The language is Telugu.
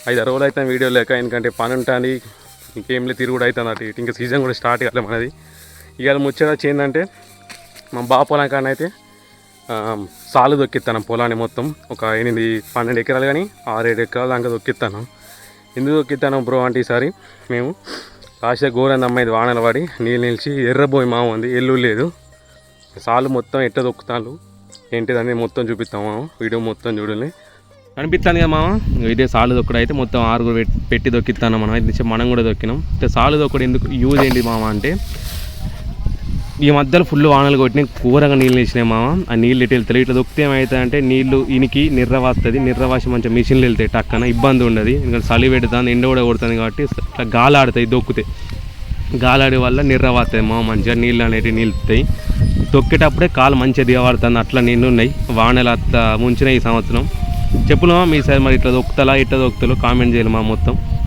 5-6 రోజులు అయితే వీడియో లేక, ఎందుకంటే పని ఉంటుంది, ఇంకేం లేదు, తిరుగుడు అవుతుంది అటు ఇటు. ఇంకా సీజన్ కూడా స్టార్ట్ కాలే మనది. ఇవాళ ముచ్చట ఏంటంటే మా బావ పొలం కాడ అయితే సాలు దొక్కిస్తాను పొలాన్ని మొత్తం. ఒక 8-12 ఎకరాలు కానీ 6-7 ఎకరాలు దాకా దొక్కిస్తాను. ఎందుకు దొక్కిస్తాను బ్రో అంటే ఈసారి మేము కాసే ఘోరంది అమ్మాయి వానలు పడి నీళ్ళు నిలిచి ఎర్రబోయి మామ ఉంది, ఎల్లు లేదు. సాలు మొత్తం ఎట్లా దొక్కుతాను ఏంటిదని మొత్తం చూపిస్తాము. వీడియో మొత్తం చూడండి. కనిపిస్తుంది కదా మామ, ఇదే సాలు దొక్కడు అయితే మొత్తం 6 పెట్టి దొక్కిస్తాను. మనం అయితే మనం కూడా దొక్కినాం. సాలు దొక్కడు ఎందుకు యూజ్ ఏంటి మామ అంటే, ఈ మధ్యలో ఫుల్ వానలు కొట్టినాయి, కూరగా నీళ్ళు వేసినాయి మామ. ఆ నీళ్ళు ఇటు వెళ్తాయి. ఇట్లా దొక్కితే ఏమవుతుంది అంటే నీళ్ళు ఇనికి నిర్రవాస్తుంది. నిర్రవాసి మంచిగా మిషన్లు వెళ్తాయి, టక్కన ఇబ్బంది ఉండదు. ఇంకా చలి పెడుతుంది, ఎండ కూడా కొడుతుంది కాబట్టి ఇట్లా గాలి ఆడుతాయి. దొక్కితే గాలాడే వల్ల నిర్రవాస్తుంది మామ, మంచిగా నీళ్ళు అనేవి నిలుపుతాయి. దొక్కేటప్పుడే కాలు మంచిగా దిగబడుతుంది. అట్లా నీళ్ళు ఉన్నాయి, వానలు అట్లా ముంచినాయి ఈ సంవత్సరం. చెప్పులు మీ సార్ మరి ఇట్లా దొక్కుతలా ఇట్లా దొక్కుతాలో కామెంట్ చేయాలి మా మొత్తం.